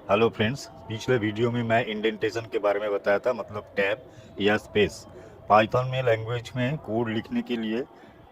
Hello friends, पिछले video में मैं इंडेंटेशन के बारे में बताया था, मतलब टैब या स्पेस। पाइथन में लैंग्वेज में कोड लिखने के लिए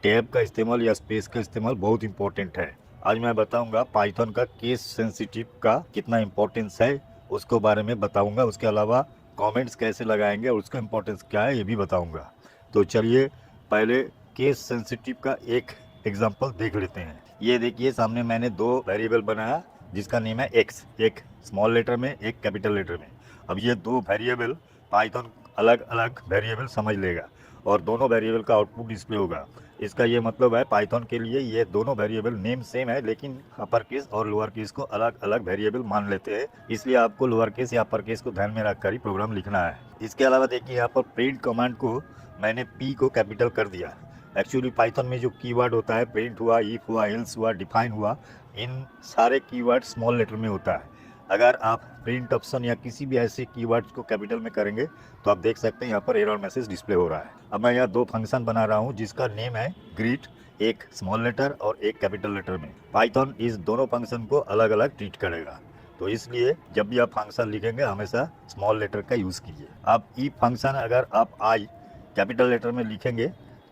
टैब का इस्तेमाल या स्पेस का इस्तेमाल बहुत इंपॉर्टेंट है। आज मैं बताऊंगा पाइथन का केस सेंसिटिव का कितना इम्पोर्टेंस है, उसको बारे में बताऊंगा। उसके अलावा कमेंट्स कैसे लगाएंगे और उसका इम्पोर्टेंस क्या है ये भी बताऊंगा। तो चलिए पहले केस सेंसिटिव का एक एग्जांपल देख लेते हैं। ये देखिए, सामने मैंने दो वेरिएबल बनाया जिसका नेम है एक्स, एक स्मॉल लेटर में एक कैपिटल लेटर में। अब ये दो वेरिएबल पाइथन अलग अलग वेरिएबल समझ लेगा और दोनों वेरिएबल का आउटपुट डिस्प्ले होगा। इसका ये मतलब है पाइथन के लिए ये दोनों वेरिएबल नेम सेम है, लेकिन अपर केस और लोअर केस को अलग अलग वेरिएबल मान लेते हैं। इसलिए आपको लोअर केस या अपर केस को ध्यान में रखकर ही प्रोग्राम लिखना है। इसके अलावा देखिए, यहाँ पर प्रिंट कमांड को मैंने पी को कैपिटल कर दिया। एक्चुअली पाइथन में जो कीवर्ड होता है, प्रिंट हुआ, इफ हुआ, एल्स हुआ, डिफाइन हुआ, इन सारे कीवर्ड स्मॉल लेटर में होता है। अगर आप प्रिंट ऑप्शन या किसी भी ऐसे कीवर्ड्स को कैपिटल में करेंगे तो आप देख सकते हैं यहाँ पर एरर मैसेज डिस्प्ले हो रहा है। अब मैं यहाँ दो फंक्शन बना रहा हूँ जिसका नेम है ग्रीट, एक स्मॉल लेटर और एक कैपिटल लेटर में। पाइथन इस दोनों फंक्शन को अलग अलग ट्रीट करेगा, तो इसलिए जब भी आप फंक्शन लिखेंगे हमेशा स्मॉल लेटर का यूज़ कीजिए। अब ई फंक्शन अगर आप आई कैपिटल लेटर में लिखेंगे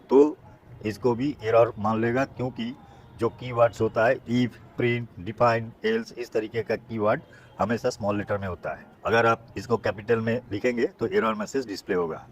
तो इसको भी एरर मान लेगा, क्योंकि जो कीवर्ड्स होता है इफ, प्रिंट, डिफाइन, एल्स, इस तरीके का कीवर्ड हमेशा स्मॉल लेटर में होता है। अगर आप इसको कैपिटल में लिखेंगे तो एरर मैसेज डिस्प्ले होगा।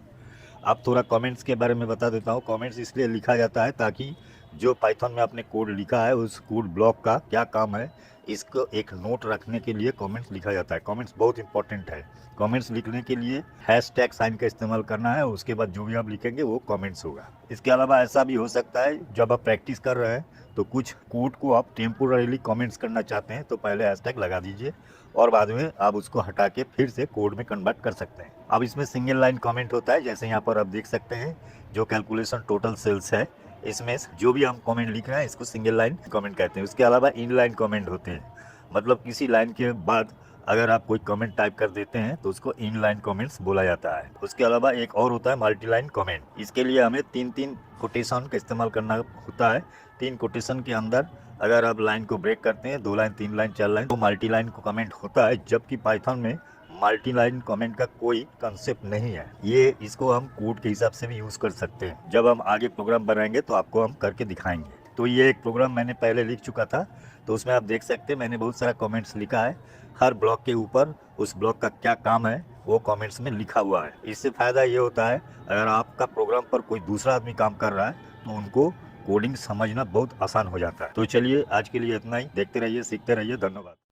अब थोड़ा कमेंट्स के बारे में बता देता हूँ। कमेंट्स इसलिए लिखा जाता है ताकि जो पाइथन में आपने कोड लिखा है उस कोड ब्लॉक का क्या काम है, इसको एक नोट रखने के लिए कमेंट्स लिखा जाता है। कमेंट्स बहुत इंपॉर्टेंट है। कमेंट्स लिखने के लिए हैशटैग साइन का इस्तेमाल करना है, उसके बाद जो भी आप लिखेंगे वो कमेंट्स होगा। इसके अलावा ऐसा भी हो सकता है, जब आप प्रैक्टिस कर रहे हैं तो कुछ कोड को आप टेम्पोररीली कमेंट्स करना चाहते हैं तो पहले हैशटैग लगा दीजिए और बाद में आप उसको हटा के फिर से कोड में कन्वर्ट कर सकते हैं। अब इसमें सिंगल लाइन कमेंट होता है, जैसे यहाँ पर आप देख सकते हैं जो कैलकुलेशन टोटल सेल्स है, इसमें जो भी हम कमेंट लिख रहे हैं इसको सिंगल लाइन कमेंट कहते हैं। उसके अलावा इन लाइन कमेंट होते हैं, मतलब किसी लाइन के बाद अगर आप कोई कमेंट टाइप कर देते हैं तो उसको इन लाइन कमेंट्स बोला जाता है। उसके अलावा एक और होता है मल्टी लाइन कमेंट। इसके लिए हमें तीन तीन कोटेशन का इस्तेमाल करना होता है। तीन कोटेशन के अंदर अगर आप लाइन को ब्रेक करते हैं, दो लाइन, तीन लाइन, चार लाइन, तो मल्टी लाइन को कमेंट होता है। जबकि पाइथन में मल्टी लाइन कमेंट का कोई कंसेप्ट नहीं है। ये इसको हम कोड के हिसाब से भी यूज़ कर सकते हैं। जब हम आगे प्रोग्राम बनाएंगे तो आपको हम करके दिखाएंगे। तो ये एक प्रोग्राम मैंने पहले लिख चुका था, तो उसमें आप देख सकते हैं मैंने बहुत सारा कमेंट्स लिखा है। हर ब्लॉक के ऊपर उस ब्लॉक का क्या काम है वो कमेंट्स में लिखा हुआ है। इससे फ़ायदा ये होता है, अगर आपका प्रोग्राम पर कोई दूसरा आदमी काम कर रहा है तो उनको कोडिंग समझना बहुत आसान हो जाता है। तो चलिए आज के लिए इतना ही। देखते रहिए, सीखते रहिए। धन्यवाद।